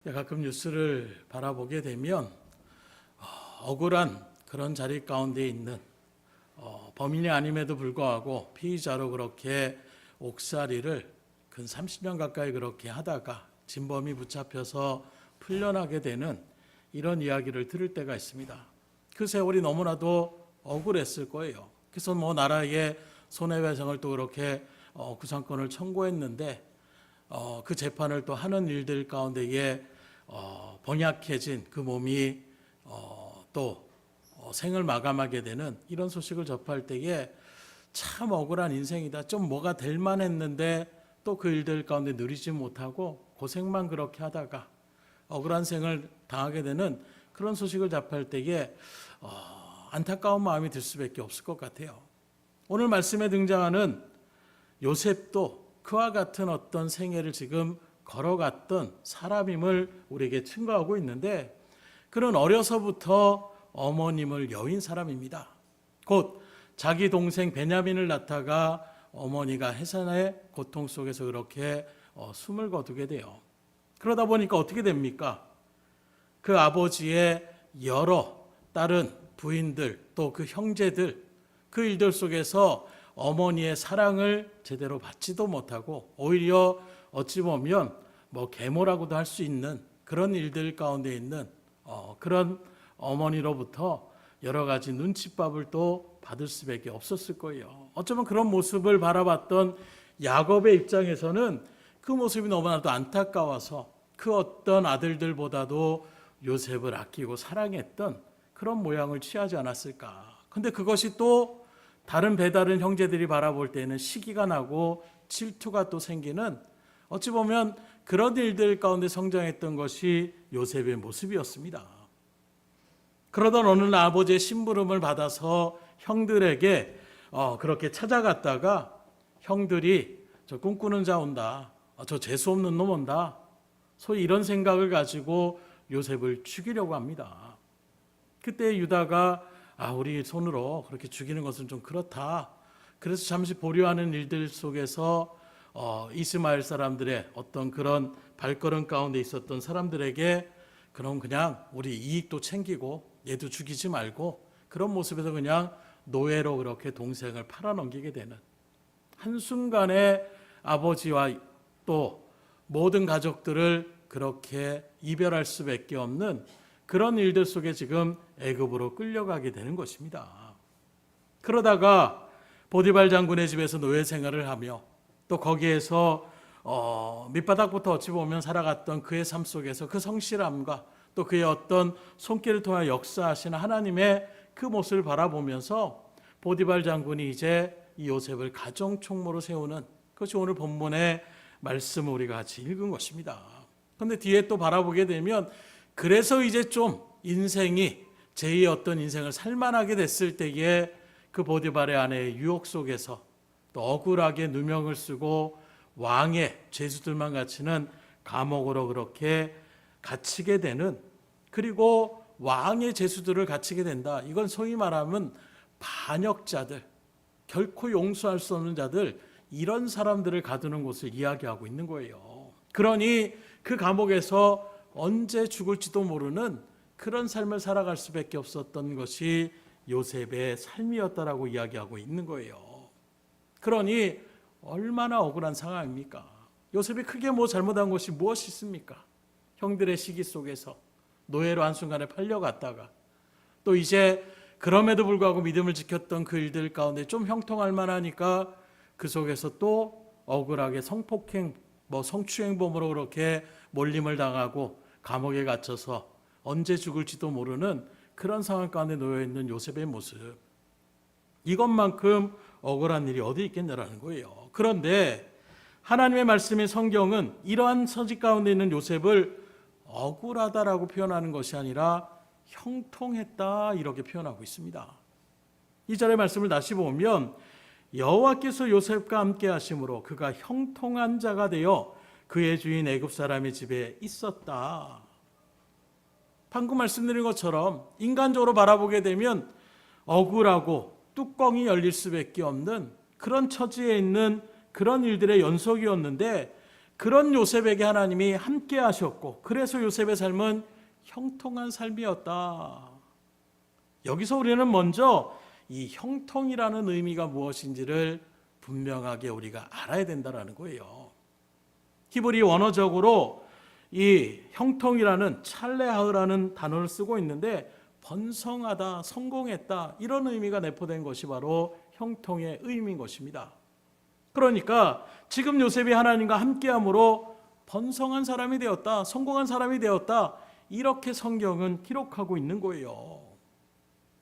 가끔 뉴스를 바라보게 되면 억울한 그런 자리 가운데 있는 범인이 아님에도 불구하고 피의자로 그렇게 옥살이를 근 30년 가까이 그렇게 하다가 진범이 붙잡혀서 풀려나게 되는 이런 이야기를 들을 때가 있습니다. 그 세월이 너무나도 억울했을 거예요. 그래서 나라의 손해배상을 또 그렇게 구상권을 청구했는데 그 재판을 또 하는 일들 가운데에 번약해진 그 몸이 또 생을 마감하게 되는 이런 소식을 접할 때에 참 억울한 인생이다. 좀 뭐가 될 만했는데 또 그 일들 가운데 누리지 못하고 고생만 그렇게 하다가 억울한 생을 당하게 되는 그런 소식을 접할 때에 안타까운 마음이 들 수밖에 없을 것 같아요. 오늘 말씀에 등장하는 요셉도 그와 같은 어떤 생애를 지금 걸어갔던 사람임을 우리에게 증거하고 있는데, 그는 어려서부터 어머님을 여인 사람입니다. 곧 자기 동생 베냐민을 낳다가 어머니가 해산의 고통 속에서 그렇게 숨을 거두게 돼요. 그러다 보니까 어떻게 됩니까? 그 아버지의 여러 다른 부인들 또 그 형제들, 그 일들 속에서 어머니의 사랑을 제대로 받지도 못하고 오히려 어찌 보면 계모라고도 할 수 있는 그런 일들 가운데 있는 그런 어머니로부터 여러 가지 눈칫밥을 또 받을 수밖에 없었을 거예요. 어쩌면 그런 모습을 바라봤던 야곱의 입장에서는 그 모습이 너무나도 안타까워서 그 어떤 아들들보다도 요셉을 아끼고 사랑했던 그런 모양을 취하지 않았을까. 근데 그것이 또 다른 배다른 형제들이 바라볼 때는 시기가 나고 질투가 또 생기는, 어찌 보면 그런 일들 가운데 성장했던 것이 요셉의 모습이었습니다. 그러던 어느 날 아버지의 심부름을 받아서 형들에게 그렇게 찾아갔다가 형들이 저 꿈꾸는 자 온다, 저 재수없는 놈 온다, 소위 이런 생각을 가지고 요셉을 죽이려고 합니다. 그때 유다가 우리 손으로 그렇게 죽이는 것은 좀 그렇다. 그래서 잠시 보류하는 일들 속에서 이스마엘 사람들의 어떤 그런 발걸음 가운데 있었던 사람들에게 그럼 그냥 우리 이익도 챙기고 얘도 죽이지 말고, 그런 모습에서 그냥 노예로 그렇게 동생을 팔아넘기게 되는, 한순간에 아버지와 또 모든 가족들을 그렇게 이별할 수밖에 없는 그런 일들 속에 지금 애굽으로 끌려가게 되는 것입니다. 그러다가 보디발 장군의 집에서 노예 생활을 하며 또 거기에서 밑바닥부터 어찌 보면 살아갔던 그의 삶 속에서 그 성실함과 또 그의 어떤 손길을 통해 역사하시는 하나님의 그 모습을 바라보면서 보디발 장군이 이제 이 요셉을 가정 총무로 세우는 그것이 오늘 본문의 말씀을 우리가 같이 읽은 것입니다. 그런데 뒤에 또 바라보게 되면 그래서 이제 좀 인생이 제2의 어떤 인생을 살만하게 됐을 때에 그 보디발의 아내의 유혹 속에서 또 억울하게 누명을 쓰고 왕의 죄수들만 갇히는 감옥으로 그렇게 갇히게 되는, 그리고 왕의 죄수들을 갇히게 된다. 이건 소위 말하면 반역자들, 결코 용서할 수 없는 자들, 이런 사람들을 가두는 곳을 이야기하고 있는 거예요. 그러니 그 감옥에서 언제 죽을지도 모르는 그런 삶을 살아갈 수밖에 없었던 것이 요셉의 삶이었다라고 이야기하고 있는 거예요. 그러니 얼마나 억울한 상황입니까? 요셉이 크게 잘못한 것이 무엇이 있습니까? 형들의 시기 속에서 노예로 한순간에 팔려갔다가 또 이제 그럼에도 불구하고 믿음을 지켰던 그 일들 가운데 좀 형통할 만하니까 그 속에서 또 억울하게 성폭행, 성추행범으로 그렇게 몰림을 당하고 감옥에 갇혀서 언제 죽을지도 모르는 그런 상황 가운데 놓여 있는 요셉의 모습, 이것만큼 억울한 일이 어디 있겠냐라는 거예요. 그런데 하나님의 말씀인 성경은 이러한 처지 가운데 있는 요셉을 억울하다라고 표현하는 것이 아니라 형통했다 이렇게 표현하고 있습니다. 이 절의 말씀을 다시 보면 여호와께서 요셉과 함께 하심으로 그가 형통한 자가 되어 그의 주인 애굽 사람의 집에 있었다. 방금 말씀드린 것처럼 인간적으로 바라보게 되면 억울하고 뚜껑이 열릴 수밖에 없는 그런 처지에 있는 그런 일들의 연속이었는데, 그런 요셉에게 하나님이 함께 하셨고, 그래서 요셉의 삶은 형통한 삶이었다. 여기서 우리는 먼저 이 형통이라는 의미가 무엇인지를 분명하게 우리가 알아야 된다는 거예요. 히브리 원어적으로 이 형통이라는 찰레하으라는 단어를 쓰고 있는데, 번성하다, 성공했다, 이런 의미가 내포된 것이 바로 형통의 의미인 것입니다. 그러니까 지금 요셉이 하나님과 함께함으로 번성한 사람이 되었다, 성공한 사람이 되었다, 이렇게 성경은 기록하고 있는 거예요.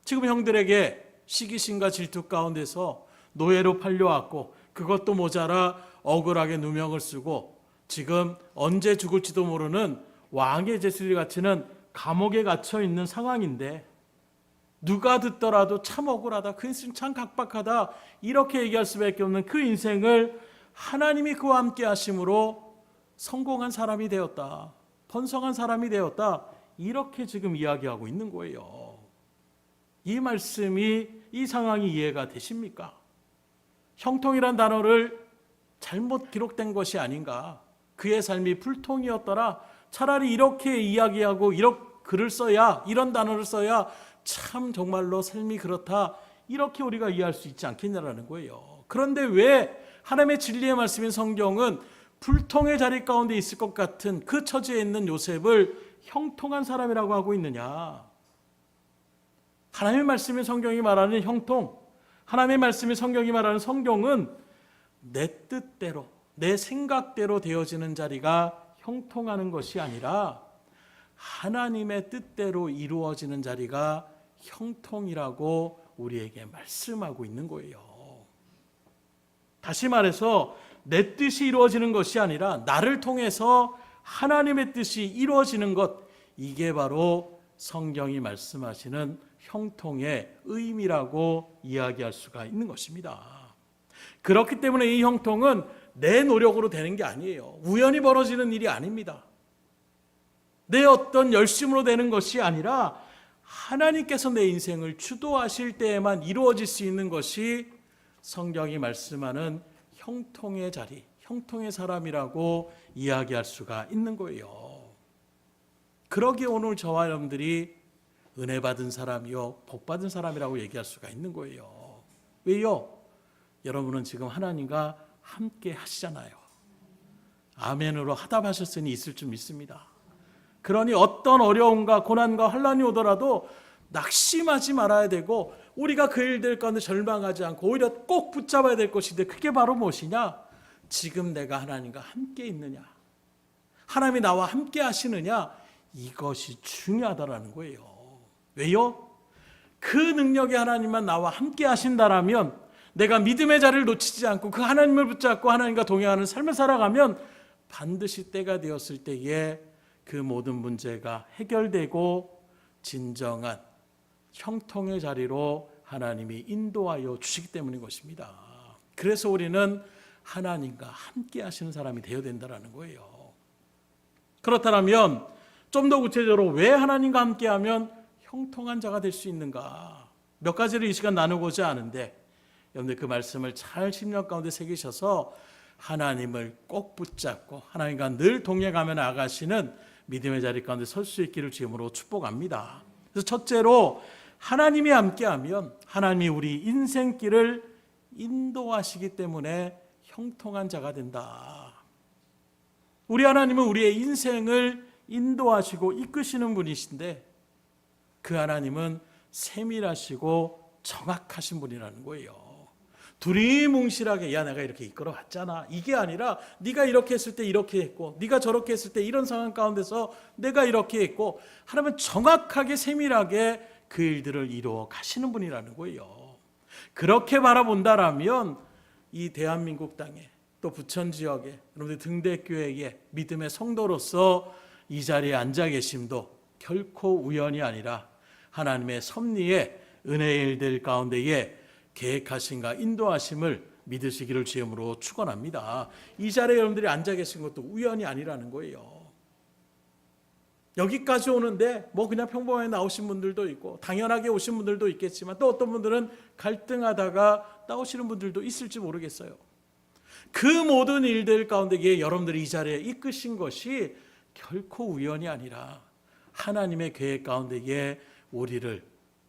지금 형들에게 시기심과 질투 가운데서 노예로 팔려왔고, 그것도 모자라 억울하게 누명을 쓰고 지금 언제 죽을지도 모르는 왕의 제수리 갇히는 감옥에 갇혀 있는 상황인데, 누가 듣더라도 참 억울하다, 그 인생 참 각박하다, 이렇게 얘기할 수밖에 없는 그 인생을 하나님이 그와 함께 하심으로 성공한 사람이 되었다, 번성한 사람이 되었다, 이렇게 지금 이야기하고 있는 거예요. 이 말씀이, 이 상황이 이해가 되십니까? 형통이란 단어를 잘못 기록된 것이 아닌가, 그의 삶이 불통이었더라, 차라리 이렇게 이야기하고 이렇게 글을 써야, 이런 단어를 써야 참 정말로 삶이 그렇다, 이렇게 우리가 이해할 수 있지 않겠냐라는 거예요. 그런데 왜 하나님의 진리의 말씀인 성경은 불통의 자리 가운데 있을 것 같은 그 처지에 있는 요셉을 형통한 사람이라고 하고 있느냐? 하나님의 말씀인 성경이 말하는 형통, 하나님의 말씀인 성경이 말하는 성경은 내 뜻대로, 내 생각대로 되어지는 자리가 형통하는 것이 아니라 하나님의 뜻대로 이루어지는 자리가 형통이라고 우리에게 말씀하고 있는 거예요. 다시 말해서 내 뜻이 이루어지는 것이 아니라 나를 통해서 하나님의 뜻이 이루어지는 것, 이게 바로 성경이 말씀하시는 형통의 의미라고 이야기할 수가 있는 것입니다. 그렇기 때문에 이 형통은 내 노력으로 되는 게 아니에요. 우연히 벌어지는 일이 아닙니다. 내 어떤 열심으로 되는 것이 아니라 하나님께서 내 인생을 주도하실 때에만 이루어질 수 있는 것이 성경이 말씀하는 형통의 자리, 형통의 사람이라고 이야기할 수가 있는 거예요. 그러기에 오늘 저와 여러분들이 은혜 받은 사람이요, 복 받은 사람이라고 얘기할 수가 있는 거예요. 왜요? 여러분은 지금 하나님과 함께 하시잖아요. 아멘으로 하답하셨으니 있을 줄 믿습니다. 그러니 어떤 어려움과 고난과 환난이 오더라도 낙심하지 말아야 되고, 우리가 그 일들 가운데 절망하지 않고 오히려 꼭 붙잡아야 될 것인데, 그게 바로 무엇이냐? 지금 내가 하나님과 함께 있느냐, 하나님이 나와 함께 하시느냐, 이것이 중요하다라는 거예요. 왜요? 그 능력의 하나님만 나와 함께 하신다라면, 내가 믿음의 자리를 놓치지 않고 그 하나님을 붙잡고 하나님과 동행하는 삶을 살아가면 반드시 때가 되었을 때에 그 모든 문제가 해결되고 진정한 형통의 자리로 하나님이 인도하여 주시기 때문인 것입니다. 그래서 우리는 하나님과 함께 하시는 사람이 되어야 된다는 거예요. 그렇다면 좀 더 구체적으로 왜 하나님과 함께하면 형통한 자가 될 수 있는가, 몇 가지를 이 시간 나누고자 하는데, 여러분들 그 말씀을 잘 심령 가운데 새기셔서 하나님을 꼭 붙잡고 하나님과 늘 동행하며 나아가시는 믿음의 자리 가운데 설 수 있기를 주님으로 축복합니다. 그래서 첫째로, 하나님이 함께하면 하나님이 우리 인생길을 인도하시기 때문에 형통한 자가 된다. 우리 하나님은 우리의 인생을 인도하시고 이끄시는 분이신데, 그 하나님은 세밀하시고 정확하신 분이라는 거예요. 두리뭉실하게 야 내가 이렇게 이끌어왔잖아, 이게 아니라 네가 이렇게 했을 때 이렇게 했고, 네가 저렇게 했을 때 이런 상황 가운데서 내가 이렇게 했고, 하나님은 정확하게 세밀하게 그 일들을 이루어 가시는 분이라는 거예요. 그렇게 바라본다라면 이 대한민국 땅에, 또 부천 지역에, 여러분들 등대교회에 믿음의 성도로서 이 자리에 앉아 계심도 결코 우연이 아니라 하나님의 섭리의 은혜의 일들 가운데에 계획하심과 인도하심을 믿으시기를 주님으로 축원합니다. 이 자리에 여러분들이 앉아 계신 것도 우연이 아니라는 거예요. 여기까지 오는데 뭐 그냥 평범하게 나오신 분들도 있고, 당연하게 오신 분들도 있겠지만, 또 어떤 분들은 갈등하다가 나오시는 분들도 있을지 모르겠어요. 그 모든 일들 가운데 여러분들이 이 자리에 이끄신 것이 결코 우연이 아니라 하나님의 계획 가운데에 우리를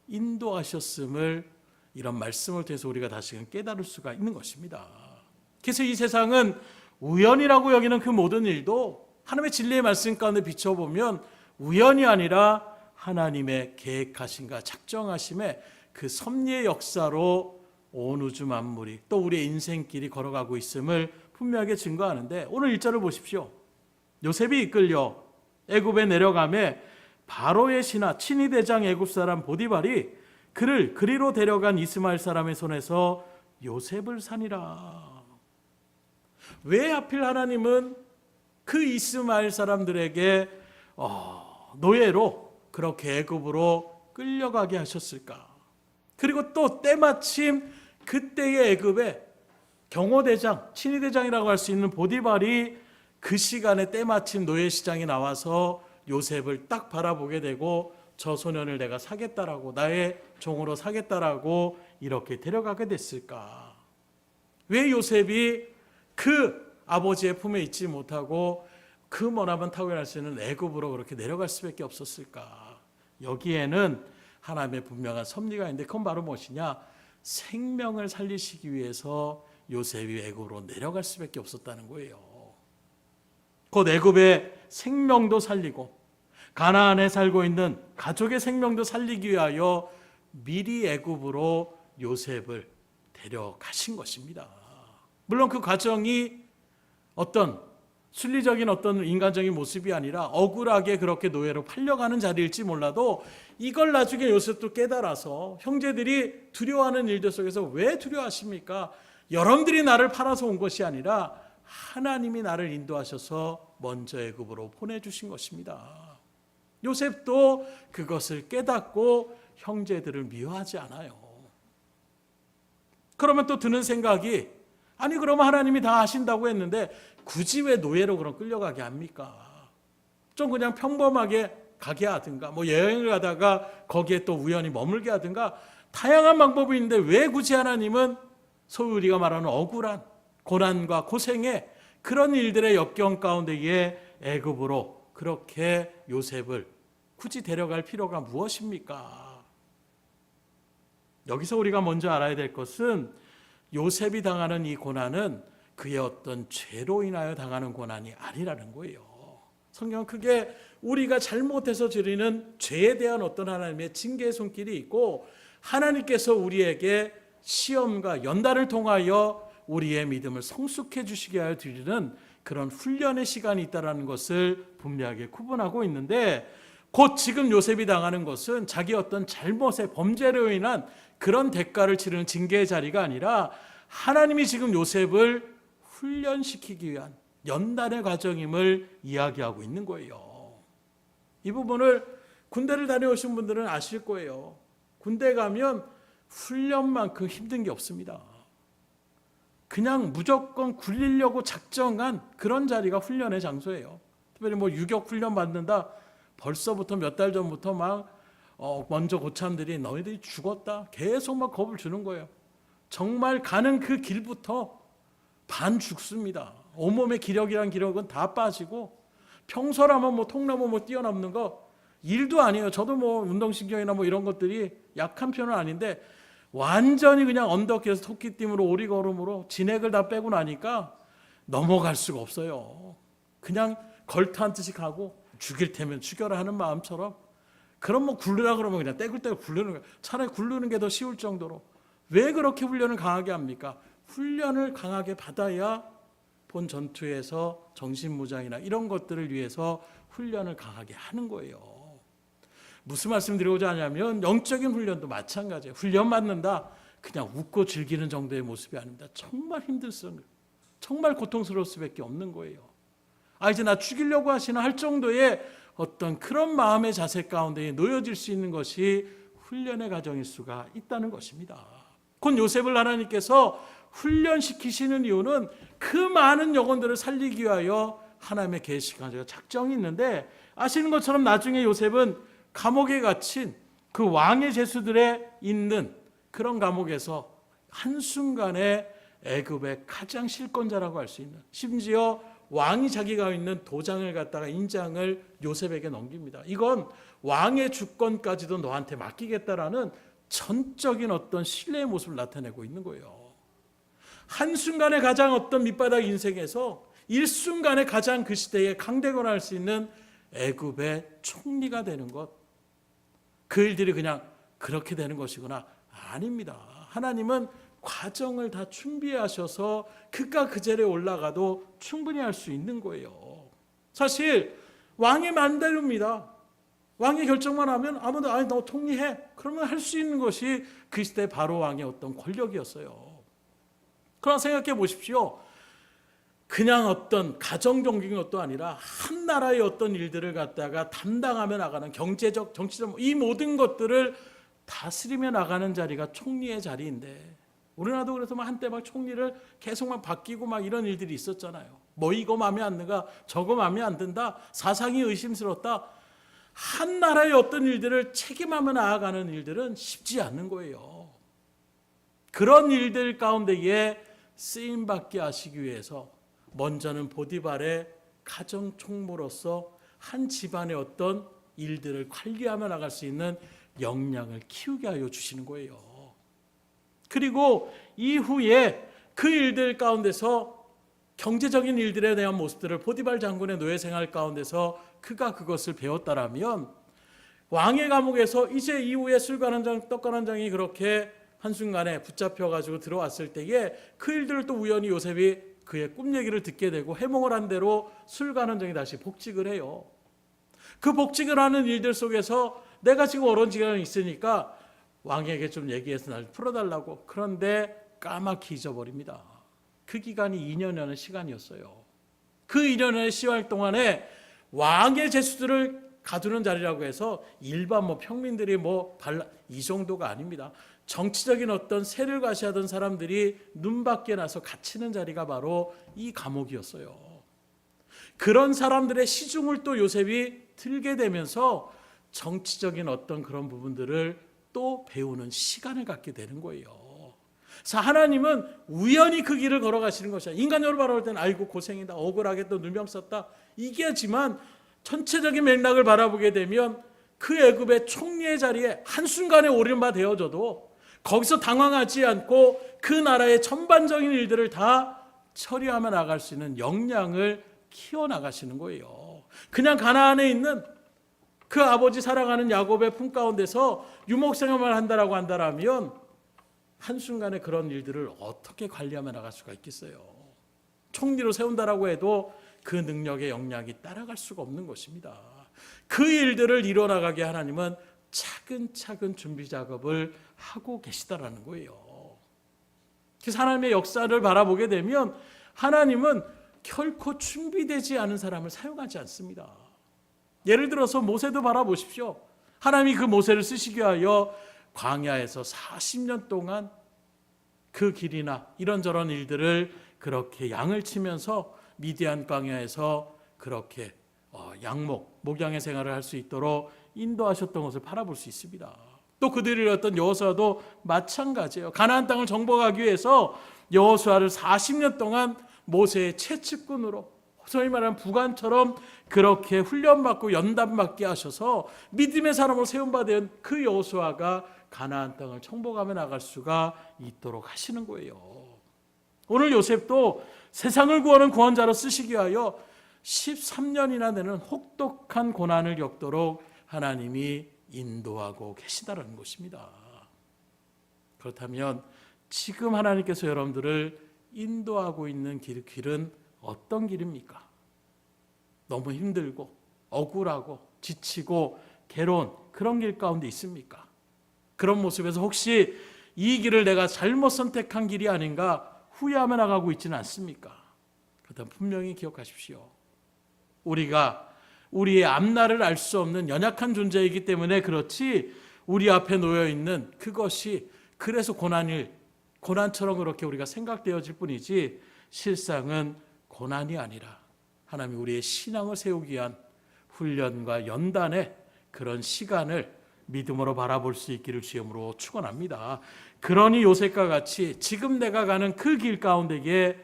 인도하셨음을 이런 말씀을 통해서 우리가 다시금 깨달을 수가 있는 것입니다. 그래서 이 세상은 우연이라고 여기는 그 모든 일도 하나님의 진리의 말씀 가운데 비춰보면 우연이 아니라 하나님의 계획하심과 작정하심의 그 섭리의 역사로 온 우주 만물이 또 우리의 인생길이 걸어가고 있음을 분명하게 증거하는데, 오늘 1절을 보십시오. 요셉이 이끌려 애굽에 내려가매 바로의 신하 친위 대장 애굽 사람 보디발이 그를 그리로 데려간 이스마엘 사람의 손에서 요셉을 사니라. 왜 하필 하나님은 그 이스마엘 사람들에게 노예로 그렇게 애굽으로 끌려가게 하셨을까? 그리고 또 때마침 그때의 애굽에 경호대장, 친위대장이라고 할 수 있는 보디발이 그 시간에 때마침 노예시장에 나와서 요셉을 딱 바라보게 되고 저 소년을 내가 사겠다라고, 나의 종으로 사겠다라고 이렇게 데려가게 됐을까? 왜 요셉이 그 아버지의 품에 있지 못하고 그 머나먼 타고날 수 있는 애굽으로 그렇게 내려갈 수밖에 없었을까? 여기에는 하나님의 분명한 섭리가 있는데, 그건 바로 무엇이냐? 생명을 살리시기 위해서 요셉이 애굽으로 내려갈 수밖에 없었다는 거예요. 곧 애굽의 생명도 살리고 가나안에 살고 있는 가족의 생명도 살리기 위하여 미리 애굽으로 요셉을 데려가신 것입니다. 물론 그 과정이 어떤 순리적인 어떤 인간적인 모습이 아니라 억울하게 그렇게 노예로 팔려가는 자리일지 몰라도, 이걸 나중에 요셉도 깨달아서 형제들이 두려워하는 일들 속에서 왜 두려워하십니까? 여러분들이 나를 팔아서 온 것이 아니라 하나님이 나를 인도하셔서 먼저 애굽으로 보내주신 것입니다. 요셉도 그것을 깨닫고 형제들을 미워하지 않아요. 그러면 또 드는 생각이, 아니 그러면 하나님이 다 하신다고 했는데 굳이 왜 노예로 그럼 끌려가게 합니까? 좀 그냥 평범하게 가게 하든가, 뭐 여행을 가다가 거기에 또 우연히 머물게 하든가, 다양한 방법이 있는데 왜 굳이 하나님은 소위 우리가 말하는 억울한 고난과 고생의 그런 일들의 역경 가운데에 애굽으로 그렇게 요셉을 굳이 데려갈 필요가 무엇입니까? 여기서 우리가 먼저 알아야 될 것은, 요셉이 당하는 이 고난은 그의 어떤 죄로 인하여 당하는 고난이 아니라는 거예요. 성경은 크게 우리가 잘못해서 저지르는 죄에 대한 어떤 하나님의 징계의 손길이 있고, 하나님께서 우리에게 시험과 연단을 통하여 우리의 믿음을 성숙해 주시게 하여 드리는 그런 훈련의 시간이 있다는 것을 분명하게 구분하고 있는데, 곧 지금 요셉이 당하는 것은 자기 어떤 잘못의 범죄로 인한 그런 대가를 치르는 징계의 자리가 아니라 하나님이 지금 요셉을 훈련시키기 위한 연단의 과정임을 이야기하고 있는 거예요. 이 부분을 군대를 다녀오신 분들은 아실 거예요. 군대 가면 훈련만큼 힘든 게 없습니다. 그냥 무조건 굴리려고 작정한 그런 자리가 훈련의 장소예요. 특별히 뭐 유격 훈련 받는다, 벌써부터 몇 달 전부터 막 먼저 고참들이 너희들이 죽었다 계속 막 겁을 주는 거예요. 정말 가는 그 길부터 반 죽습니다. 온몸의 기력이란 기력은 다 빠지고, 평소라면 뭐 통나무 뭐 뛰어넘는 거 일도 아니에요. 저도 뭐 운동신경이나 뭐 이런 것들이 약한 편은 아닌데, 완전히 그냥 언덕에서 토끼띠으로 오리걸음으로 진액을 다 빼고 나니까 넘어갈 수가 없어요. 그냥 걸터한 듯이 가고, 죽일 테면 죽여라 하는 마음처럼, 그럼 뭐 굴르라 그러면 그냥 떼굴떼굴 굴르는 거예요. 차라리 굴르는 게 더 쉬울 정도로. 왜 그렇게 훈련을 강하게 합니까? 훈련을 강하게 받아야 본 전투에서 정신무장이나 이런 것들을 위해서 훈련을 강하게 하는 거예요. 무슨 말씀 드리고자 하냐면, 영적인 훈련도 마찬가지예요. 훈련 받는다 그냥 웃고 즐기는 정도의 모습이 아닙니다. 정말 힘들습니다. 정말 고통스러울 수밖에 없는 거예요. 이제 나 죽이려고 하시나 할 정도의 어떤 그런 마음의 자세 가운데 놓여질 수 있는 것이 훈련의 과정일 수가 있다는 것입니다. 곧 요셉을 하나님께서 훈련시키시는 이유는 그 많은 영혼들을 살리기 위하여 하나님의 계획과 작정이 있는데, 아시는 것처럼 나중에 요셉은 감옥에 갇힌 그 왕의 제수들에 있는 그런 감옥에서 한순간에 애굽의 가장 실권자라고 할 수 있는, 심지어 왕이 자기가 있는 도장을 갖다가 인장을 요셉에게 넘깁니다. 이건 왕의 주권까지도 너한테 맡기겠다라는 전적인 어떤 신뢰의 모습을 나타내고 있는 거예요. 한순간에 가장 어떤 밑바닥 인생에서 일순간에 가장 그 시대에 강대권을 할 수 있는 애굽의 총리가 되는 것, 그 일들이 그냥 그렇게 되는 것이구나. 아닙니다. 하나님은 과정을 다 준비하셔서 그가 그 자리에 올라가도 충분히 할 수 있는 거예요. 사실 왕의 맘대로입니다. 왕의 결정만 하면 아무도 아니 너 통리해 그러면 할 수 있는 것이 그 시대 바로 왕의 어떤 권력이었어요. 그러나 생각해 보십시오. 그냥 어떤 가정적인 것도 아니라 한 나라의 어떤 일들을 갖다가 담당하며 나가는 경제적, 정치적 이 모든 것들을 다스리며 나가는 자리가 총리의 자리인데, 우리나라도 그래서 한때 막 총리를 계속 막 바뀌고 막 이런 일들이 있었잖아요. 뭐 이거 마음에 안 드가, 저거 마음에 안 든다, 사상이 의심스럽다. 한 나라의 어떤 일들을 책임하며 나아가는 일들은 쉽지 않는 거예요. 그런 일들 가운데에 쓰임받게 하시기 위해서 먼저는 보디발의 가정 총무로서 한 집안의 어떤 일들을 관리하며 나갈 수 있는 역량을 키우게 하여 주시는 거예요. 그리고 이후에 그 일들 가운데서 경제적인 일들에 대한 모습들을 보디발 장군의 노예 생활 가운데서 그가 그것을 배웠다라면 왕의 감옥에서 이제 이후에 술관원장, 떡관원장이 그렇게 한순간에 붙잡혀가지고 들어왔을 때에 그 일들을 또 우연히 요셉이 그의 꿈 얘기를 듣게 되고 해몽을 한 대로 술관원장이 다시 복직을 해요. 그 복직을 하는 일들 속에서 내가 지금 어려운 기간이 있으니까 왕에게 좀 얘기해서 날 풀어달라고. 그런데 까맣게 잊어버립니다. 그 기간이 2년여의 시간이었어요. 그 2년여의 시간 동안에 왕의 제수들을 가두는 자리라고 해서 일반 평민들이 이 정도가 아닙니다. 정치적인 어떤 세를 과시하던 사람들이 눈밖에 나서 갇히는 자리가 바로 이 감옥이었어요. 그런 사람들의 시중을 또 요셉이 들게 되면서 정치적인 어떤 그런 부분들을 또 배우는 시간을 갖게 되는 거예요. 그래서 하나님은 우연히 그 길을 걸어가시는 것이야. 인간적으로 바라볼 때는 아이고 고생이다, 억울하게 또 누명 썼다 이게지만, 전체적인 맥락을 바라보게 되면 그 애굽의 총리의 자리에 한순간에 오른바 되어져도 거기서 당황하지 않고 그 나라의 전반적인 일들을 다 처리하며 나갈 수 있는 역량을 키워나가시는 거예요. 그냥 가나안에 있는 그 아버지 사랑하는 야곱의 품 가운데서 유목생활만 한다라고 한다면 한순간에 그런 일들을 어떻게 관리하며 나갈 수가 있겠어요. 총리로 세운다라고 해도 그 능력의 역량이 따라갈 수가 없는 것입니다. 그 일들을 이뤄나가게 하나님은 차근차근 준비 작업을 하고 계시다라는 거예요. 그래서 하나님의 역사를 바라보게 되면 하나님은 결코 준비되지 않은 사람을 사용하지 않습니다. 예를 들어서 모세도 바라보십시오. 하나님이 그 모세를 쓰시기 위하여 광야에서 40년 동안 그 길이나 이런저런 일들을 그렇게 양을 치면서 미디안 광야에서 그렇게 목양의 생활을 할 수 있도록 인도하셨던 것을 바라볼 수 있습니다. 또 그들이 이뤘던 여호수아도 마찬가지예요. 가나안 땅을 정복하기 위해서 여호수아를 40년 동안 모세의 채찍꾼으로, 소위 말하는 부관처럼 그렇게 훈련받고 연단받게 하셔서 믿음의 사람으로 세움받은 그 여호수아가 가나안 땅을 정복하며 나갈 수가 있도록 하시는 거예요. 오늘 요셉도 세상을 구하는 구원자로 쓰시기 위하여 13년이나 되는 혹독한 고난을 겪도록 하나님이 인도하고 계시다라는 것입니다. 그렇다면 지금 하나님께서 여러분들을 인도하고 있는 길은 어떤 길입니까? 너무 힘들고 억울하고 지치고 괴로운 그런 길 가운데 있습니까? 그런 모습에서 혹시 이 길을 내가 잘못 선택한 길이 아닌가 후회하며 나가고 있지는 않습니까? 그렇다면 분명히 기억하십시오. 우리가 우리의 앞날을 알 수 없는 연약한 존재이기 때문에 그렇지, 우리 앞에 놓여있는 그것이 그래서 고난처럼 그렇게 우리가 생각되어질 뿐이지 실상은 고난이 아니라 하나님이 우리의 신앙을 세우기 위한 훈련과 연단의 그런 시간을 믿음으로 바라볼 수 있기를 주님으로 축원합니다. 그러니 요셉과 같이 지금 내가 가는 그 길 가운데에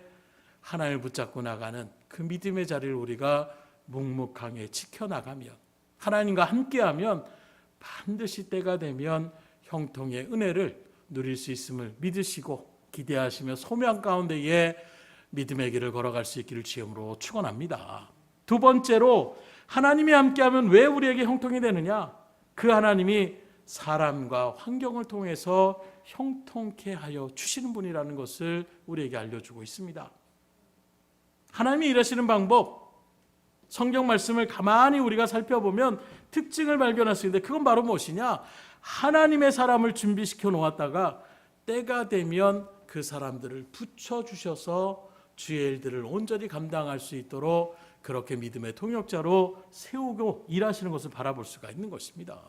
하나님을 붙잡고 나가는 그 믿음의 자리를 우리가 묵묵하게 지켜나가면, 하나님과 함께하면 반드시 때가 되면 형통의 은혜를 누릴 수 있음을 믿으시고 기대하시며 소명 가운데에 믿음의 길을 걸어갈 수 있기를 주님으로 축원합니다. 두 번째로, 하나님이 함께하면 왜 우리에게 형통이 되느냐? 그 하나님이 사람과 환경을 통해서 형통케 하여 주시는 분이라는 것을 우리에게 알려주고 있습니다. 하나님이 일하시는 방법, 성경 말씀을 가만히 우리가 살펴보면 특징을 발견할 수 있는데, 그건 바로 무엇이냐? 하나님의 사람을 준비시켜 놓았다가 때가 되면 그 사람들을 붙여주셔서 주의 일들을 온전히 감당할 수 있도록 그렇게 믿음의 통역자로 세우고 일하시는 것을 바라볼 수가 있는 것입니다.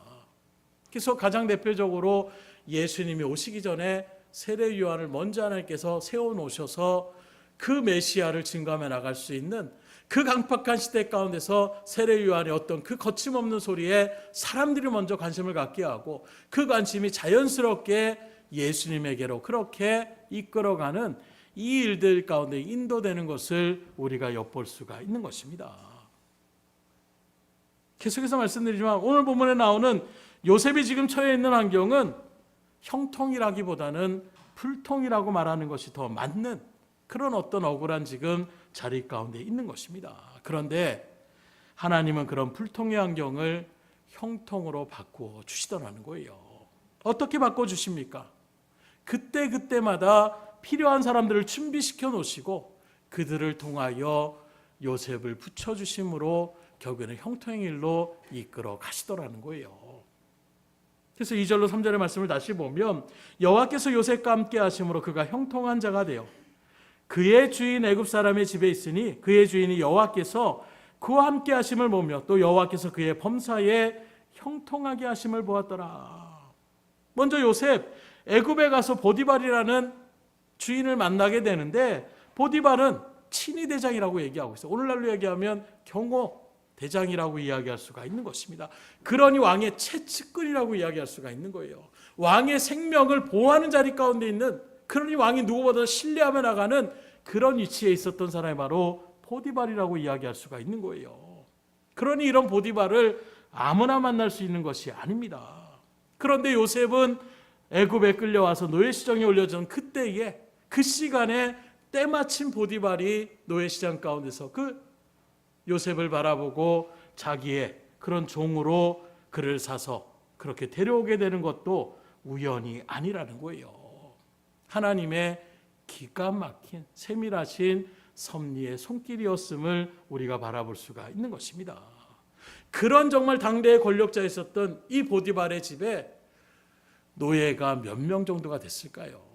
그래서 가장 대표적으로 예수님이 오시기 전에 세례 요한을 먼저 하나님께서 세워놓으셔서 그 메시아를 증거하며 나갈 수 있는 그 강팍한 시대 가운데서 세례 요한의 어떤 그 거침없는 소리에 사람들이 먼저 관심을 갖게 하고, 그 관심이 자연스럽게 예수님에게로 그렇게 이끌어가는 이 일들 가운데 인도되는 것을 우리가 엿볼 수가 있는 것입니다. 계속해서 말씀드리지만 오늘 본문에 나오는 요셉이 지금 처해 있는 환경은 형통이라기보다는 불통이라고 말하는 것이 더 맞는 그런 어떤 억울한 지금 자리 가운데 있는 것입니다. 그런데 하나님은 그런 불통의 환경을 형통으로 바꾸어 주시더라는 거예요. 어떻게 바꿔주십니까? 그때마다 필요한 사람들을 준비시켜 놓으시고 그들을 통하여 요셉을 붙여주심으로 결국에는 형통의 일로 이끌어 가시더라는 거예요. 그래서 2절로 3절의 말씀을 다시 보면, 여호와께서 요셉과 함께 하심으로 그가 형통한 자가 되어 그의 주인 애굽 사람의 집에 있으니 그의 주인이 여호와께서 그와 함께 하심을 보며 또 여호와께서 그의 범사에 형통하게 하심을 보았더라. 먼저 요셉, 애굽에 가서 보디발이라는 주인을 만나게 되는데, 보디발은 친위 대장이라고 얘기하고 있어요. 오늘날로 얘기하면 경호 대장이라고 이야기할 수가 있는 것입니다. 그러니 왕의 최측근이라고 이야기할 수가 있는 거예요. 왕의 생명을 보호하는 자리 가운데 있는, 그러니 왕이 누구보다 신뢰하며 나가는 그런 위치에 있었던 사람이 바로 보디발이라고 이야기할 수가 있는 거예요. 그러니 이런 보디발을 아무나 만날 수 있는 것이 아닙니다. 그런데 요셉은 애굽에 끌려와서 노예시장에 올려진 그때에, 그 시간에 때마침 보디발이 노예시장 가운데서 그 요셉을 바라보고 자기의 그런 종으로 그를 사서 그렇게 데려오게 되는 것도 우연이 아니라는 거예요. 하나님의 기가 막힌 세밀하신 섭리의 손길이었음을 우리가 바라볼 수가 있는 것입니다. 그런 정말 당대의 권력자에 있었던 이 보디발의 집에 노예가 몇 명 정도가 됐을까요?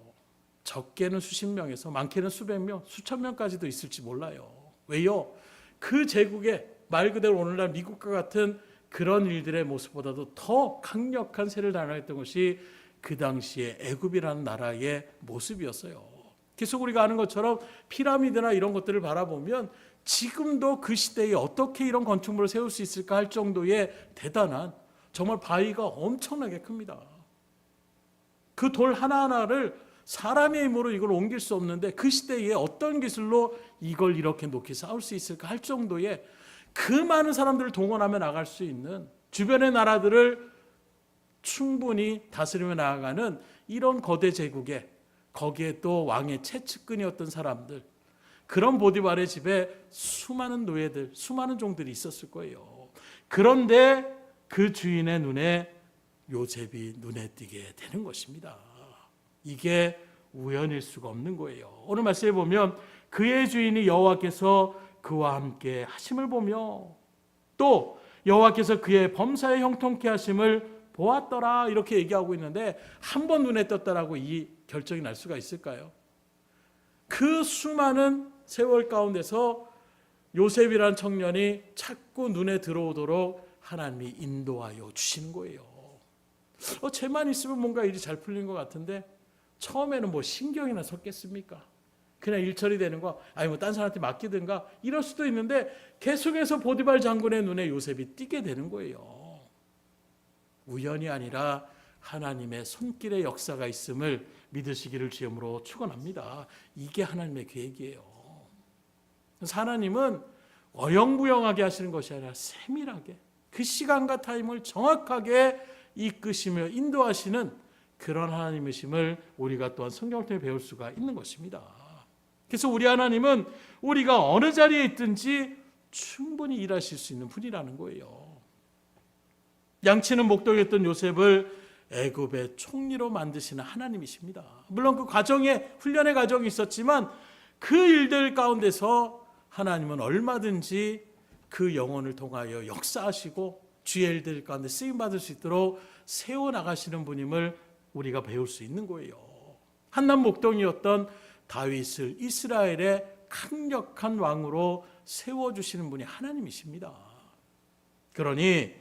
적게는 수십 명에서 많게는 수백 명, 수천 명까지도 있을지 몰라요. 왜요? 그 제국의 말 그대로 오늘날 미국과 같은 그런 일들의 모습보다도 더 강력한 세를 당했던 것이 그 당시에 애굽이라는 나라의 모습이었어요. 계속 우리가 아는 것처럼 피라미드나 이런 것들을 바라보면 지금도 그 시대에 어떻게 이런 건축물을 세울 수 있을까 할 정도의 대단한, 정말 바위가 엄청나게 큽니다. 그 돌 하나하나를 사람의 힘으로 이걸 옮길 수 없는데 그 시대에 어떤 기술로 이걸 이렇게 높이 쌓을 수 있을까 할 정도의 그 많은 사람들을 동원하며 나갈 수 있는, 주변의 나라들을 충분히 다스리며 나아가는 이런 거대 제국에, 거기에 또 왕의 최측근이었던 사람들, 그런 보디발의 집에 수많은 노예들, 수많은 종들이 있었을 거예요. 그런데 그 주인의 눈에 요셉이 눈에 띄게 되는 것입니다. 이게 우연일 수가 없는 거예요. 오늘 말씀에 보면 그의 주인이 여호와께서 그와 함께 하심을 보며 또 여호와께서 그의 범사에 형통케 하심을 보았더라, 이렇게 얘기하고 있는데 한 번 눈에 떴다라고 이 결정이 날 수가 있을까요? 그 수많은 세월 가운데서 요셉이라는 청년이 자꾸 눈에 들어오도록 하나님이 인도하여 주시는 거예요. 쟤만 있으면 뭔가 일이 잘 풀린 것 같은데 처음에는 뭐 신경이나 섰겠습니까? 그냥 일 처리되는 거, 아니 뭐 딴 사람한테 맡기든가 이럴 수도 있는데 계속해서 보디발 장군의 눈에 요셉이 띄게 되는 거예요. 우연이 아니라 하나님의 손길의 역사가 있음을 믿으시기를 주님으로 축원합니다. 이게 하나님의 계획이에요. 그래서 하나님은 어영부영하게 하시는 것이 아니라 세밀하게 그 시간과 타임을 정확하게 이끄시며 인도하시는 그런 하나님이심을 우리가 또한 성경을 통해 배울 수가 있는 것입니다. 그래서 우리 하나님은 우리가 어느 자리에 있든지 충분히 일하실 수 있는 분이라는 거예요. 양치는 목동했던 요셉을 애굽의 총리로 만드시는 하나님이십니다. 물론 그 과정에 훈련의 과정이 있었지만 그 일들 가운데서 하나님은 얼마든지 그 영혼을 통하여 역사하시고 주의 일들 가운데 쓰임받을 수 있도록 세워나가시는 분임을 우리가 배울 수 있는 거예요. 한남 목동이었던 다윗을 이스라엘의 강력한 왕으로 세워주시는 분이 하나님이십니다. 그러니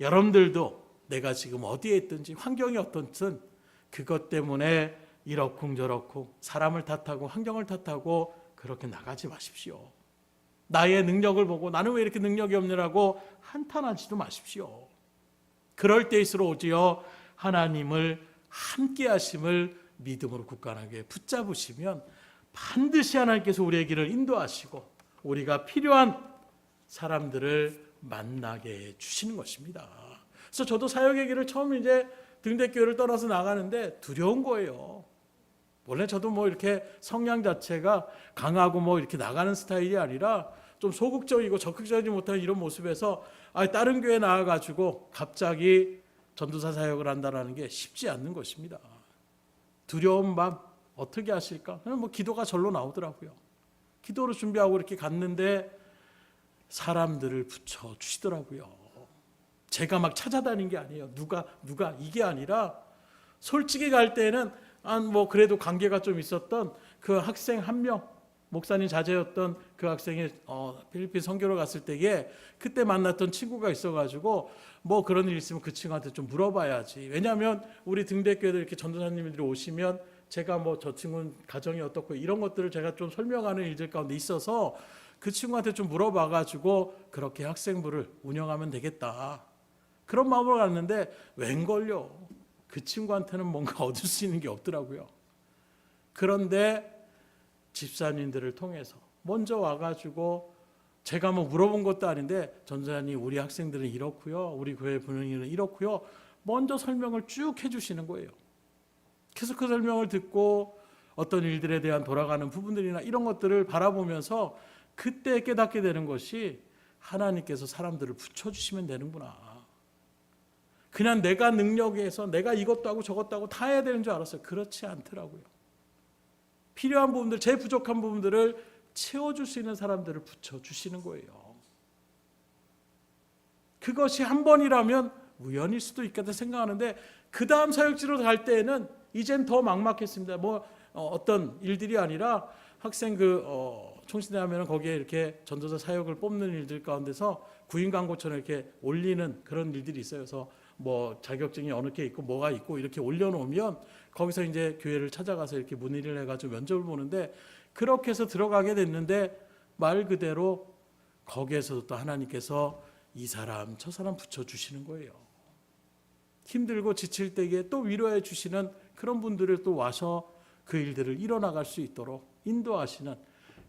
여러분들도 내가 지금 어디에 있든지 환경이 어떻든 그것 때문에 이러쿵저러쿵 사람을 탓하고 환경을 탓하고 그렇게 나가지 마십시오. 나의 능력을 보고 나는 왜 이렇게 능력이 없느라고 한탄하지도 마십시오. 그럴 때일수록 오히려 하나님을 함께 하심을 믿음으로 굳건하게 붙잡으시면 반드시 하나님께서 우리의 길을 인도하시고 우리가 필요한 사람들을 만나게 해주시는 것입니다. 그래서 저도 사역의 길을 처음 이제 등대교회를 떠나서 나가는데 두려운 거예요. 원래 저도 뭐 이렇게 성향 자체가 강하고 뭐 이렇게 나가는 스타일이 아니라 좀 소극적이고 적극적이지 못한 이런 모습에서 다른 교회 나와가지고 갑자기 전도사 사역을 한다는 게 쉽지 않는 것입니다. 두려운 밤 어떻게 하실까? 그냥 뭐 기도가 절로 나오더라고요. 기도로 준비하고 이렇게 갔는데 사람들을 붙여 주시더라고요. 제가 막 찾아다닌 게 아니에요. 누가 이게 아니라 솔직히 갈 때는 뭐 그래도 관계가 좀 있었던 그 학생 한 명, 목사님 자제였던 그 학생이 필리핀 선교로 갔을 때에 그때 만났던 친구가 있어가지고 뭐 그런 일 있으면 그 친구한테 좀 물어봐야지. 왜냐하면 우리 등대교회들 이렇게 전도사님들이 오시면 제가 뭐 저 친구는 가정이 어떻고 이런 것들을 제가 좀 설명하는 일들 가운데 있어서 그 친구한테 좀 물어봐가지고 그렇게 학생부를 운영하면 되겠다. 그런 마음으로 갔는데 웬걸요. 그 친구한테는 뭔가 얻을 수 있는 게 없더라고요. 그런데 집사님들을 통해서 먼저 와가지고 제가 뭐 물어본 것도 아닌데 전도사님 우리 학생들은 이렇고요. 우리 교회 분위기는 이렇고요. 먼저 설명을 쭉 해주시는 거예요. 그래서 그 설명을 듣고 어떤 일들에 대한 돌아가는 부분들이나 이런 것들을 바라보면서 그때 깨닫게 되는 것이 하나님께서 사람들을 붙여주시면 되는구나. 그냥 내가 능력에서 내가 이것도 하고 저것도 하고 다 해야 되는 줄 알았어요. 그렇지 않더라고요. 필요한 부분들, 제 부족한 부분들을 채워줄 수 있는 사람들을 붙여주시는 거예요. 그것이 한 번이라면 우연일 수도 있겠다 생각하는데 그 다음 사역지로 갈 때에는 이젠 더 막막했습니다. 뭐 어떤 일들이 아니라 학생 총신대 하면 거기에 이렇게 전도사 사역을 뽑는 일들 가운데서 구인 광고처럼 이렇게 올리는 그런 일들이 있어요. 그래서 뭐 자격증이 어느 게 있고 뭐가 있고 이렇게 올려놓으면 거기서 이제 교회를 찾아가서 이렇게 문의를 해가지고 면접을 보는데 그렇게 해서 들어가게 됐는데 말 그대로 거기에서도 또 하나님께서 이 사람 저 사람 붙여주시는 거예요. 힘들고 지칠 때에 또 위로해 주시는 그런 분들을 또 와서 그 일들을 이뤄나갈 수 있도록 인도하시는,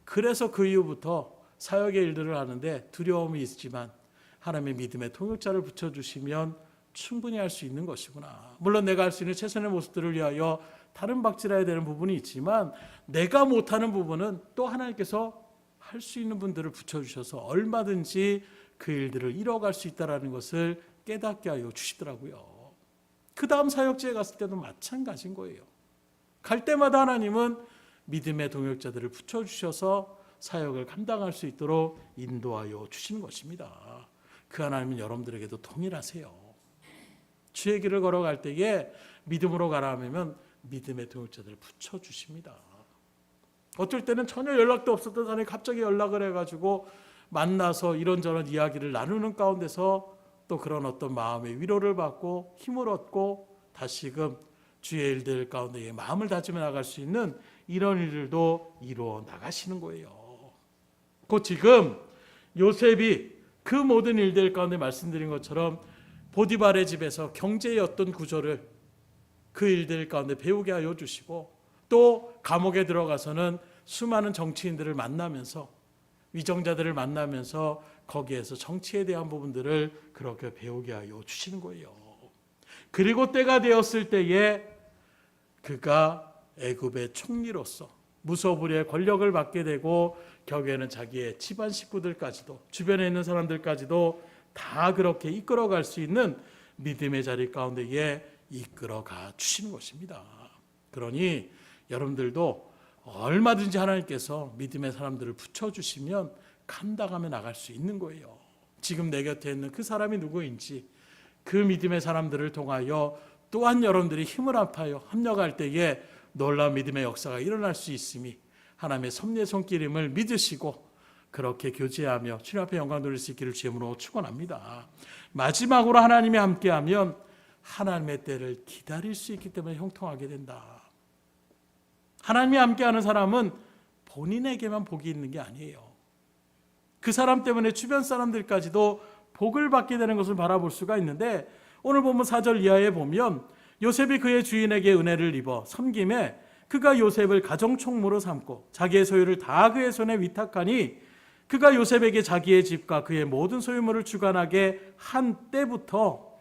그래서 그 이후부터 사역의 일들을 하는데 두려움이 있지만 하나님의 믿음의 통역자를 붙여주시면 충분히 할 수 있는 것이구나. 물론 내가 할 수 있는 최선의 모습들을 위하여 다른 박질해야 되는 부분이 있지만 내가 못하는 부분은 또 하나님께서 할 수 있는 분들을 붙여주셔서 얼마든지 그 일들을 이뤄갈 수 있다는 것을 깨닫게 하여 주시더라고요. 그 다음 사역지에 갔을 때도 마찬가지인 거예요. 갈 때마다 하나님은 믿음의 동역자들을 붙여주셔서 사역을 감당할 수 있도록 인도하여 주시는 것입니다. 그 하나님은 여러분들에게도 동일하세요. 주의 길을 걸어갈 때에 믿음으로 가라 하면 믿음의 동역자들을 붙여주십니다. 어떨 때는 전혀 연락도 없었던 사람이 갑자기 연락을 해가지고 만나서 이런저런 이야기를 나누는 가운데서 또 그런 어떤 마음의 위로를 받고 힘을 얻고 다시금 주의 일들 가운데 마음을 다지며 나갈 수 있는 이런 일들도 이루어 나가시는 거예요. 곧 지금 요셉이 그 모든 일들 가운데 말씀드린 것처럼 보디발의 집에서 경제의 어떤 구조를 그 일들 가운데 배우게 하여 주시고, 또 감옥에 들어가서는 수많은 정치인들을 만나면서, 위정자들을 만나면서 거기에서 정치에 대한 부분들을 그렇게 배우게 하여 주시는 거예요. 그리고 때가 되었을 때에 그가 애굽의 총리로서 무소불위의 권력을 받게 되고, 결국에는 자기의 집안 식구들까지도, 주변에 있는 사람들까지도 다 그렇게 이끌어갈 수 있는 믿음의 자리 가운데에 이끌어가 주시는 것입니다. 그러니 여러분들도 얼마든지 하나님께서 믿음의 사람들을 붙여주시면 감당하며 나갈 수 있는 거예요. 지금 내 곁에 있는 그 사람이 누구인지, 그 믿음의 사람들을 통하여 또한 여러분들이 힘을 합하여 합력할 때에 놀라운 믿음의 역사가 일어날 수 있음이 하나님의 섭리의 손길임을 믿으시고 그렇게 교제하며 주님 앞에 영광 돌릴 수 있기를 주님으로 축원합니다. 마지막으로 하나님이 함께하면 하나님의 때를 기다릴 수 있기 때문에 형통하게 된다. 하나님이 함께하는 사람은 본인에게만 복이 있는 게 아니에요. 그 사람 때문에 주변 사람들까지도 복을 받게 되는 것을 바라볼 수가 있는데, 오늘 본문 4절 이하에 보면 요셉이 그의 주인에게 은혜를 입어 섬김에 그가 요셉을 가정총무로 삼고 자기의 소유를 다 그의 손에 위탁하니, 그가 요셉에게 자기의 집과 그의 모든 소유물을 주관하게 한 때부터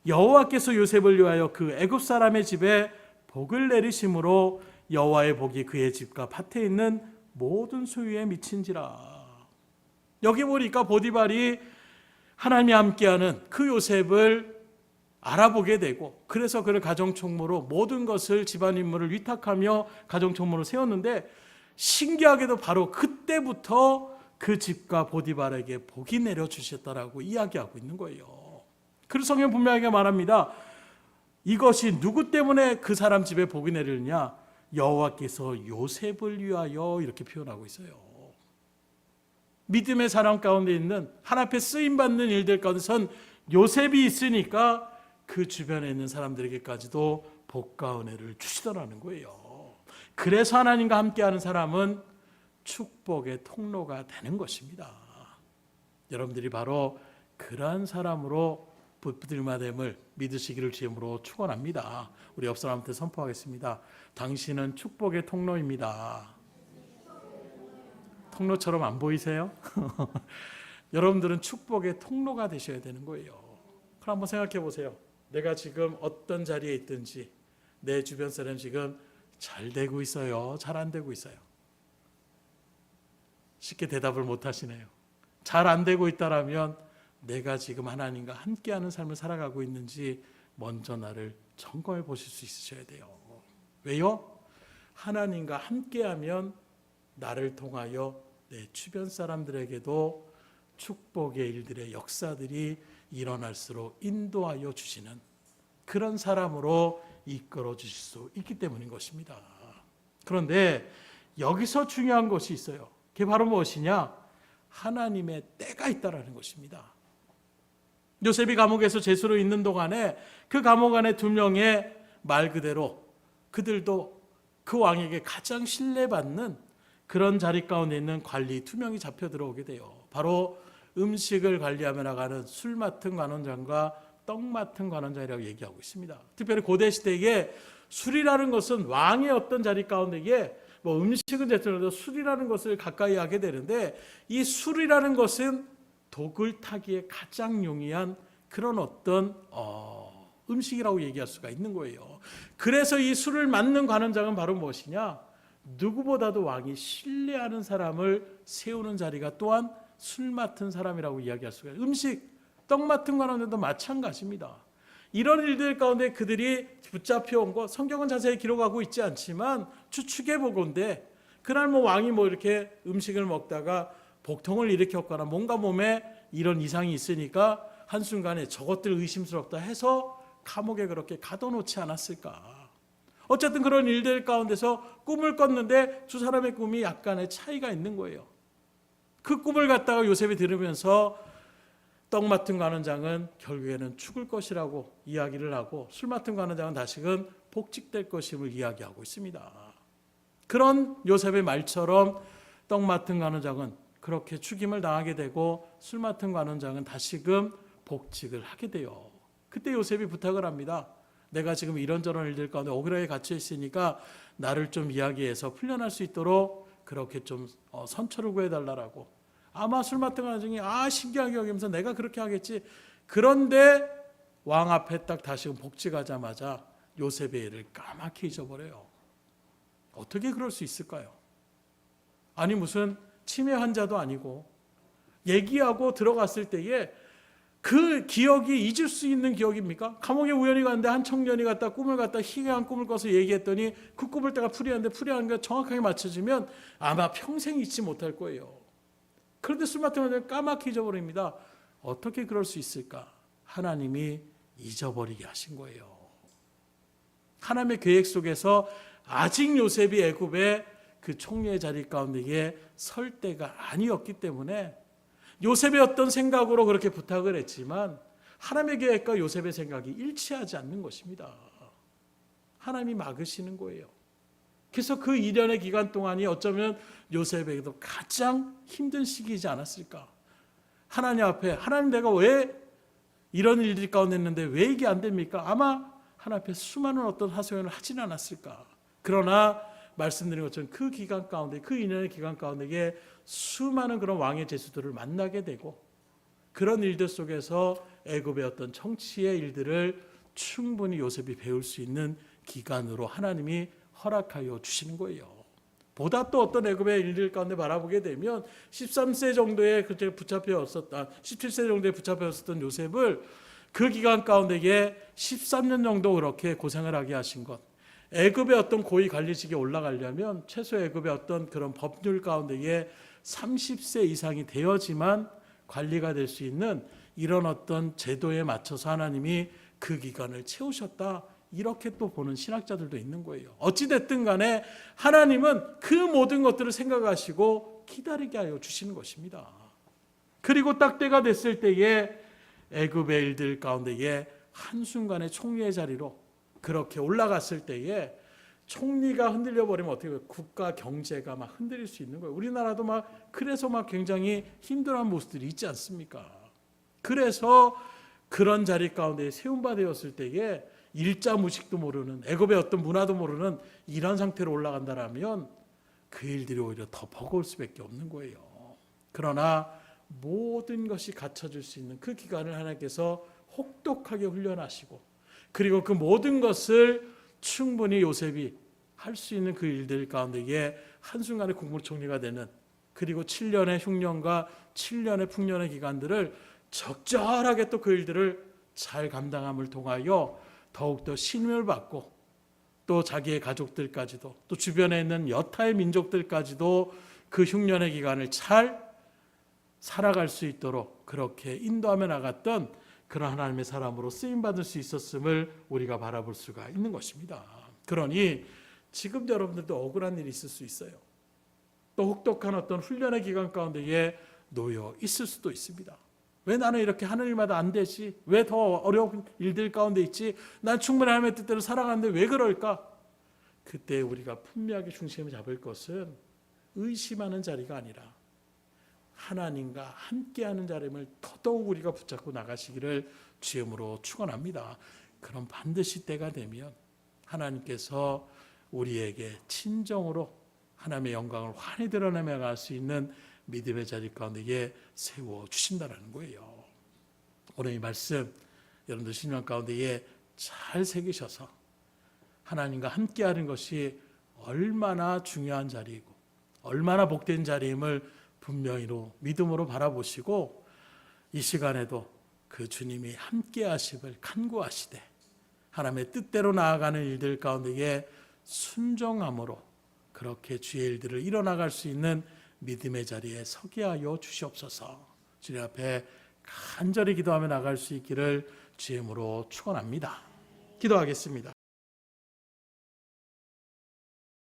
여호와께서 요셉을 위하여 그 애굽 사람의 집에 복을 내리심으로 여호와의 복이 그의 집과 밭에 있는 모든 소유에 미친지라. 여기 보니까 보디발이 하나님이 함께하는 그 요셉을 알아보게 되고, 그래서 그를 가정총무로 모든 것을 집안 임무를 위탁하며 가정총무로 세웠는데, 신기하게도 바로 그때부터 그 집과 보디발에게 복이 내려주셨다라고 이야기하고 있는 거예요. 그래서 성경 분명하게 말합니다. 이것이 누구 때문에 그 사람 집에 복이 내리느냐? 여호와께서 요셉을 위하여, 이렇게 표현하고 있어요. 믿음의 사람 가운데 있는, 하나님 앞에 쓰임받는 일들 가운데선 요셉이 있으니까 그 주변에 있는 사람들에게까지도 복과 은혜를 주시더라는 거예요. 그래서 하나님과 함께하는 사람은 축복의 통로가 되는 것입니다. 여러분들이 바로 그러한 사람으로 붙들림됨을 믿으시기를 주님으로 축원합니다. 우리 옆 사람한테 선포하겠습니다. 당신은 축복의 통로입니다. 통로처럼 안 보이세요? 여러분들은 축복의 통로가 되셔야 되는 거예요. 그럼 한번 생각해 보세요. 내가 지금 어떤 자리에 있든지 내 주변 사람 지금 잘 되고 있어요? 잘 안 되고 있어요? 쉽게 대답을 못 하시네요. 잘 안 되고 있다라면 내가 지금 하나님과 함께하는 삶을 살아가고 있는지 먼저 나를 점검해 보실 수 있으셔야 돼요. 왜요? 하나님과 함께하면 나를 통하여 내 주변 사람들에게도 축복의 일들의 역사들이 일어날수록 인도하여 주시는 그런 사람으로 이끌어 주실 수 있기 때문인 것입니다. 그런데 여기서 중요한 것이 있어요. 그게 바로 무엇이냐? 하나님의 때가 있다라는 것입니다. 요셉이 감옥에서 제수로 있는 동안에 그 감옥 안에 두 명의 말 그대로 그들도 그 왕에게 가장 신뢰받는 그런 자리 가운데 있는 관리 두 명이 잡혀 들어오게 돼요. 바로 음식을 관리하며 나가는 술 맡은 관원장과 떡 맡은 관원장이라고 얘기하고 있습니다. 특별히 고대 시대에 술이라는 것은 왕의 어떤 자리 가운데에 뭐 음식은 됐더라도 술이라는 것을 가까이 하게 되는데, 이 술이라는 것은 독을 타기에 가장 용이한 그런 어떤 음식이라고 얘기할 수가 있는 거예요. 그래서 이 술을 맡는 관원장은 바로 무엇이냐? 누구보다도 왕이 신뢰하는 사람을 세우는 자리가 또한 술 맡은 사람이라고 이야기할 수가 있어요. 음식, 떡 맡은 관원들도 마찬가지입니다. 이런 일들 가운데 그들이 붙잡혀온 거 성경은 자세히 기록하고 있지 않지만 추측해 보건대 그날 뭐 왕이 뭐 이렇게 음식을 먹다가 복통을 일으켰거나 뭔가 몸에 이런 이상이 있으니까 한순간에 저것들 의심스럽다 해서 감옥에 그렇게 가둬놓지 않았을까. 어쨌든 그런 일들 가운데서 꿈을 꿨는데 두 사람의 꿈이 약간의 차이가 있는 거예요. 그 꿈을 갖다가 요셉이 들으면서 떡 맡은 관원장은 결국에는 죽을 것이라고 이야기를 하고, 술 맡은 관원장은 다시금 복직될 것임을 이야기하고 있습니다. 그런 요셉의 말처럼 떡 맡은 관원장은 그렇게 죽임을 당하게 되고, 술 맡은 관원장은 다시금 복직을 하게 돼요. 그때 요셉이 부탁을 합니다. 내가 지금 이런저런 일들 가운데 억울하게 갇혀 있으니까 나를 좀 이야기해서 풀려날 수 있도록 그렇게 좀 선처를 구해달라고. 아마 술 맡은 와중에 신기하게 여기면서 내가 그렇게 하겠지. 그런데 왕 앞에 딱 다시금 복직하자마자 요셉의 일을 까맣게 잊어버려요. 어떻게 그럴 수 있을까요? 아니 무슨 치매 환자도 아니고 얘기하고 들어갔을 때에 그 기억이 잊을 수 있는 기억입니까? 감옥에 우연히 갔는데 한 청년이 갔다 꿈을 갔다 희귀한 꿈을 꿔서 얘기했더니 그 꿈을 때가 풀이하는데 풀이하는 게 정확하게 맞춰지면 아마 평생 잊지 못할 거예요. 그런데 술 맡은 걸 까맣게 잊어버립니다. 어떻게 그럴 수 있을까? 하나님이 잊어버리게 하신 거예요. 하나님의 계획 속에서 아직 요셉이 애굽의 그 총리의 자리 가운데에 설 때가 아니었기 때문에 요셉의 어떤 생각으로 그렇게 부탁을 했지만 하나님의 계획과 요셉의 생각이 일치하지 않는 것입니다. 하나님이 막으시는 거예요. 그래서 그 1년의 기간 동안이 어쩌면 요셉에게도 가장 힘든 시기이지 않았을까. 하나님 앞에 하나님 내가 왜 이런 일들이 가운데 있는데 왜 이게 안 됩니까? 아마 하나님 앞에 수많은 어떤 하소연을 하진 않았을까. 그러나 말씀드린 것처럼 그 기간 가운데 그 2년의 기간 가운데에 수많은 그런 왕의 제수들을 만나게 되고 그런 일들 속에서 애굽의 어떤 정치의 일들을 충분히 요셉이 배울 수 있는 기간으로 하나님이 허락하여 주시는 거예요. 보다 또 어떤 애굽의 일들 가운데 바라보게 되면 13세 정도에 그때 붙잡혀있었다. 17세 정도에 붙잡혀있었던 요셉을 그 기간 가운데에 13년 정도 그렇게 고생을 하게 하신 것. 애굽의 어떤 고위 관리직에 올라가려면 최소 애굽의 어떤 그런 법률 가운데에 30세 이상이 되어지만 관리가 될 수 있는 이런 어떤 제도에 맞춰서 하나님이 그 기간을 채우셨다. 이렇게 또 보는 신학자들도 있는 거예요. 어찌됐든 간에 하나님은 그 모든 것들을 생각하시고 기다리게 하여 주시는 것입니다. 그리고 딱 때가 됐을 때에 애굽의 일들 가운데에 한순간에 총리의 자리로 그렇게 올라갔을 때에 총리가 흔들려 버리면 어떻게 해요? 국가 경제가 막 흔들릴 수 있는 거예요. 우리나라도 막 그래서 막 굉장히 힘들어하는 모습들이 있지 않습니까? 그래서 그런 자리 가운데 세움바 되었을 때에 일자 무식도 모르는 애굽의 어떤 문화도 모르는 이런 상태로 올라간다라면 그 일들이 오히려 더 버거울 수밖에 없는 거예요. 그러나 모든 것이 갖춰질 수 있는 그 기간을 하나님께서 혹독하게 훈련하시고 그리고 그 모든 것을 충분히 요셉이 할 수 있는 그 일들 가운데에 한순간에 국무총리가 되는 그리고 7년의 흉년과 7년의 풍년의 기간들을 적절하게 또 그 일들을 잘 감당함을 통하여 더욱더 신임을 받고 또 자기의 가족들까지도 또 주변에 있는 여타의 민족들까지도 그 흉년의 기간을 잘 살아갈 수 있도록 그렇게 인도하며 나갔던 그런 하나님의 사람으로 쓰임받을 수 있었음을 우리가 바라볼 수가 있는 것입니다. 그러니 지금 여러분들도 억울한 일이 있을 수 있어요. 또 혹독한 어떤 훈련의 기간 가운데에 놓여 있을 수도 있습니다. 왜 나는 이렇게 하는 일마다 안 되지? 왜 더 어려운 일들 가운데 있지? 난 충분히 하나님의 뜻대로 살아가는데 왜 그럴까? 그때 우리가 분명하게 중심을 잡을 것은 의심하는 자리가 아니라 하나님과 함께하는 자림을 더더욱 우리가 붙잡고 나가시기를 주임으로 축원합니다. 그럼 반드시 때가 되면 하나님께서 우리에게 친정으로 하나님의 영광을 환히 드러내며 갈 수 있는 믿음의 자리 가운데에 세워주신다는 거예요. 오늘 이 말씀 여러분들 신앙 가운데에 잘 새기셔서 하나님과 함께하는 것이 얼마나 중요한 자리이고 얼마나 복된 자리임을 분명히로 믿음으로 바라보시고 이 시간에도 그 주님이 함께하심을 간구하시되 하나님의 뜻대로 나아가는 일들 가운데에 순종함으로 그렇게 주의 일들을 이뤄나갈 수 있는 믿음의 자리에 서게 하여 주시옵소서. 주님 앞에 간절히 기도하며 나갈 수 있기를 주의 이름으로 축원합니다. 기도하겠습니다.